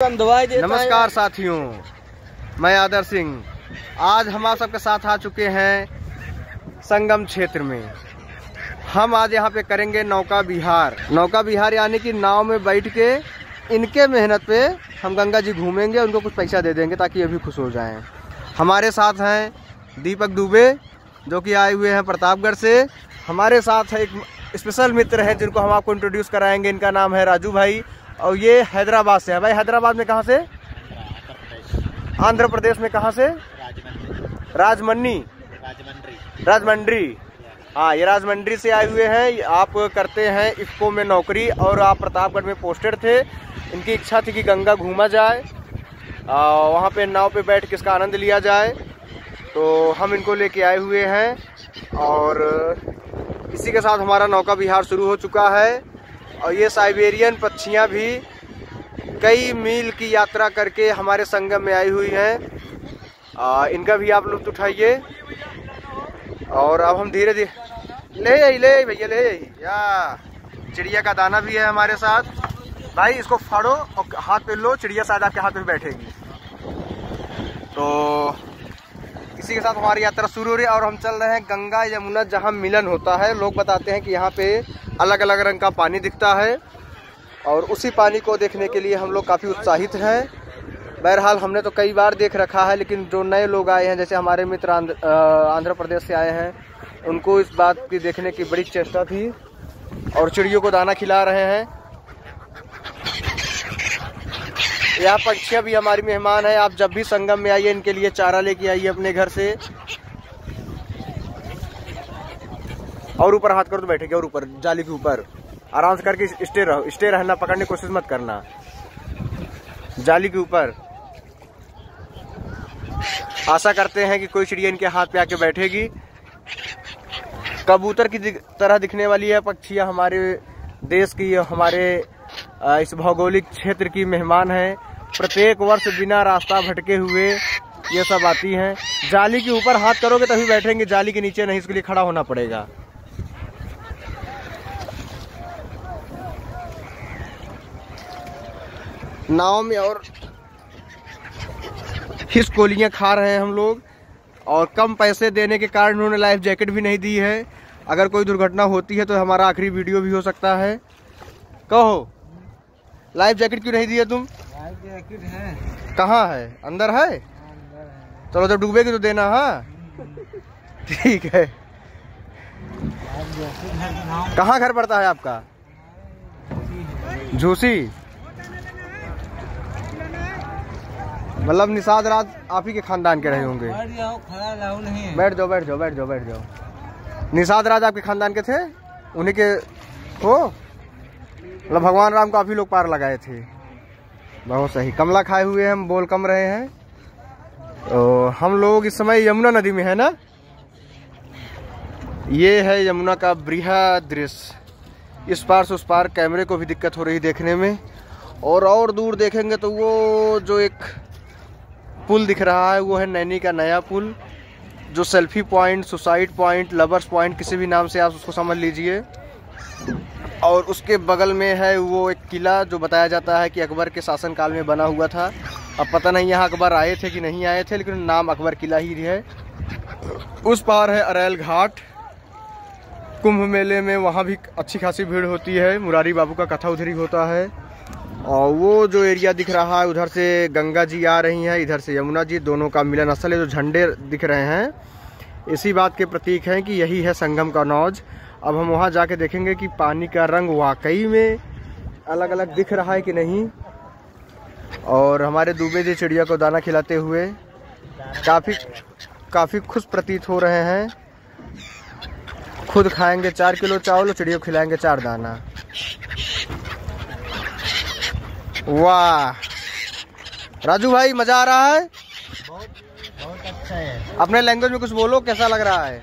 नमस्कार साथियों, मैं आदर सिंह। आज हम आप सबके साथ आ चुके हैं संगम क्षेत्र में। हम आज यहाँ पे करेंगे नौका विहार। नौका विहार यानी कि नाव में बैठ के इनके मेहनत पे हम गंगा जी घूमेंगे, उनको कुछ पैसा दे देंगे ताकि ये भी खुश हो जाएं। हमारे साथ हैं दीपक दुबे जो कि आए हुए हैं प्रतापगढ़ से। हमारे साथ है एक स्पेशल मित्र है जिनको हम आपको इंट्रोड्यूस कराएंगे। इनका नाम है राजू भाई और ये हैदराबाद से है। भाई हैदराबाद में कहाँ से? आंध्र प्रदेश में कहाँ से? राजमंड्री। हाँ, ये राजमंड्री से आए हुए हैं। आप करते हैं इफ्को में नौकरी और आप प्रतापगढ़ में पोस्टेड थे। इनकी इच्छा थी कि गंगा घूमा जाए, वहाँ पे नाव पे बैठ के इसका आनंद लिया जाए, तो हम इनको लेके आए हुए हैं। और इसी के साथ हमारा नौका विहार शुरू हो चुका है। और ये साइबेरियन पक्षियाँ भी कई मील की यात्रा करके हमारे संगम में आई हुई हैं। इनका भी आप लुत्फ उठाइए। और अब हम धीरे धीरे ले भैया या चिड़िया का दाना भी है हमारे साथ। भाई इसको फाड़ो और हाथ पे लो, चिड़िया शायद आपके हाथ में बैठेगी। तो इसी के साथ हमारी यात्रा शुरू हो रही है और हम चल रहे हैं गंगा यमुना जहाँ मिलन होता है। लोग बताते हैं कि यहाँ पे अलग अलग रंग का पानी दिखता है और उसी पानी को देखने के लिए हम लोग काफ़ी उत्साहित हैं। बहरहाल हमने तो कई बार देख रखा है, लेकिन जो नए लोग आए हैं, जैसे हमारे मित्र आंध्र प्रदेश से आए हैं, उनको इस बात की देखने की बड़ी चेष्टा थी। और चिड़ियों को दाना खिला रहे हैं। यहाँ पक्षियाँ भी हमारी मेहमान है। आप जब भी संगम में आइए इनके लिए चारा लेके आइए अपने घर से। और ऊपर हाथ करो तो बैठेगी, और ऊपर जाली के ऊपर आराम से करके स्टे रहना, पकड़ने की कोशिश मत करना। जाली के ऊपर आशा करते हैं कि कोई चिड़िया इनके हाथ पे आके बैठेगी। कबूतर की तरह दिखने वाली है पक्षियाँ हमारे देश की, हमारे इस भौगोलिक क्षेत्र की मेहमान है। प्रत्येक वर्ष बिना रास्ता भटके हुए ये सब आती हैं। जाली के ऊपर हाथ करोगे तभी बैठेंगे, जाली के नीचे नहीं, इसके लिए खड़ा होना पड़ेगा। नाव में और हिचकोलियाँ खा रहे हैं हम लोग। और कम पैसे देने के कारण उन्होंने लाइफ जैकेट भी नहीं दी है। अगर कोई दुर्घटना होती है तो हमारा आखिरी वीडियो भी हो सकता है। कहो, लाइफ जैकेट क्यों नहीं दिया तुम? लाइफ जैकेट है। कहाँ है? अंदर है? चलो जब डूबेगी तो देना। हाँ ठीक है। कहाँ घर पड़ता है आपका? झूसी। मतलब निषाद राज आप ही के खानदान के रहे होंगे। बैठ जाओ। निषाद राज आपके खानदान के थे? उन्हीं के हो? मतलब भगवान राम को आप ही लोग पार लगाए थे। बहुत सही। कमला खाए हुए हम बोल कम रहे हैं। तो हम लोग इस समय यमुना नदी में है ना। ये है यमुना का बृहद दृश्य। इस पार से उस पार कैमरे को भी दिक्कत हो रही देखने में। और दूर देखेंगे तो वो जो एक पुल दिख रहा है वो है नैनी का नया पुल, जो selfie point, suicide point, lovers point, किसी भी नाम से आप उसको समझ लीजिए। और उसके बगल में है वो एक किला जो बताया जाता है कि अकबर के शासनकाल में बना हुआ था। अब पता नहीं यहाँ अकबर आए थे कि नहीं आए थे, लेकिन नाम अकबर किला ही है। उस पार है अरैल घाट। कुंभ मेले में वहाँ भी अच्छी खासी भीड़ होती है। मुरारी बाबू का कथा उधर ही होता है। और वो जो एरिया दिख रहा है उधर से गंगा जी आ रही हैं, इधर से यमुना जी, दोनों का मिलन स्थल है। जो झंडे दिख रहे हैं इसी बात के प्रतीक हैं कि यही है संगम का नौज। अब हम वहाँ जाके देखेंगे कि पानी का रंग वाकई में अलग अलग दिख रहा है कि नहीं। और हमारे दुबे जी चिड़िया को दाना खिलाते हुए काफ़ी खुश प्रतीत हो रहे हैं। खुद खाएंगे 4 किलो चावल और चिड़िया को खिलाएंगे 4 दाना। वाह राजू भाई, मजा आ रहा है? बहुत अच्छा है। अपने लैंग्वेज में कुछ बोलो, कैसा लग रहा है?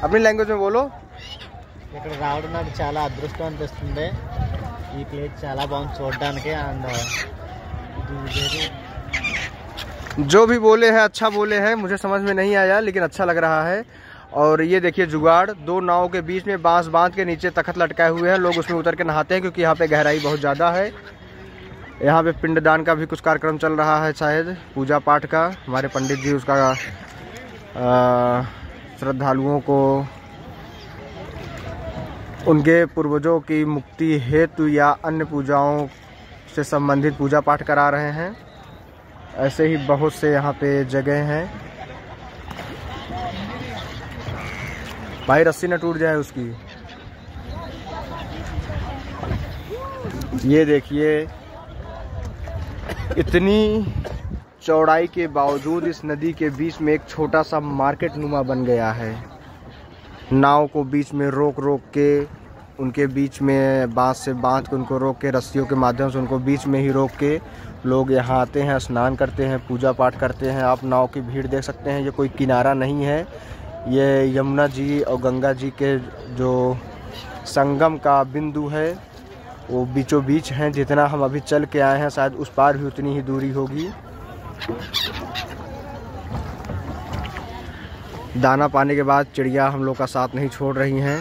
अपनी लैंग्वेज में बोलो। ఇక్కడ రావడం నాకు చాలా అదృష్టం అనిపిస్తుంది। ఈ ప్లేస్ చాలా బాగుంది చూడడానికి। जो भी बोले हैं अच्छा बोले हैं, मुझे समझ में नहीं आया लेकिन अच्छा लग रहा है। और ये देखिए जुगाड़, 2 नाव के बीच में बांस बांध के नीचे तख्त लटकाए हुए हैं। लोग उसमें उतर के नहाते हैं क्योंकि यहाँ पे गहराई बहुत ज़्यादा है। यहाँ पे पिंडदान का भी कुछ कार्यक्रम चल रहा है, शायद पूजा पाठ का। हमारे पंडित जी उसका श्रद्धालुओं को उनके पूर्वजों की मुक्ति हेतु या अन्य पूजाओं से संबंधित पूजा पाठ करा रहे हैं। ऐसे ही बहुत से यहाँ पे जगह हैं। भाई रस्सी न टूट जाए उसकी। ये देखिए, इतनी चौड़ाई के बावजूद इस नदी के बीच में एक छोटा सा मार्केट नुमा बन गया है। नाव को बीच में रोक रोक के, उनके बीच में बांस से बांध के उनको रोक के, रस्सियों के माध्यम से उनको बीच में ही रोक के लोग यहाँ आते हैं, स्नान करते हैं, पूजा पाठ करते हैं। आप नाव की भीड़ देख सकते हैं। ये कोई किनारा नहीं है, ये यमुना जी और गंगा जी के जो संगम का बिंदु है वो बीचों बीच हैं। जितना हम अभी चल के आए हैं शायद उस पार भी उतनी ही दूरी होगी। दाना पाने के बाद चिड़िया हम लोग का साथ नहीं छोड़ रही हैं।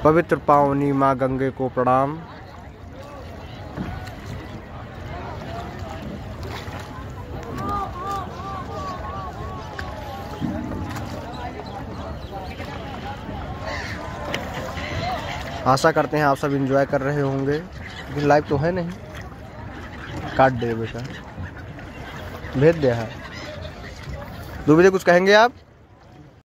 पवित्र पावनी माँ गंगे को प्रणाम। आशा करते हैं आप सब एंजॉय कर रहे होंगे। लेकिन लाइव तो है नहीं, काट दे बेटा, भेज दे। है दूबे कुछ कहेंगे आप?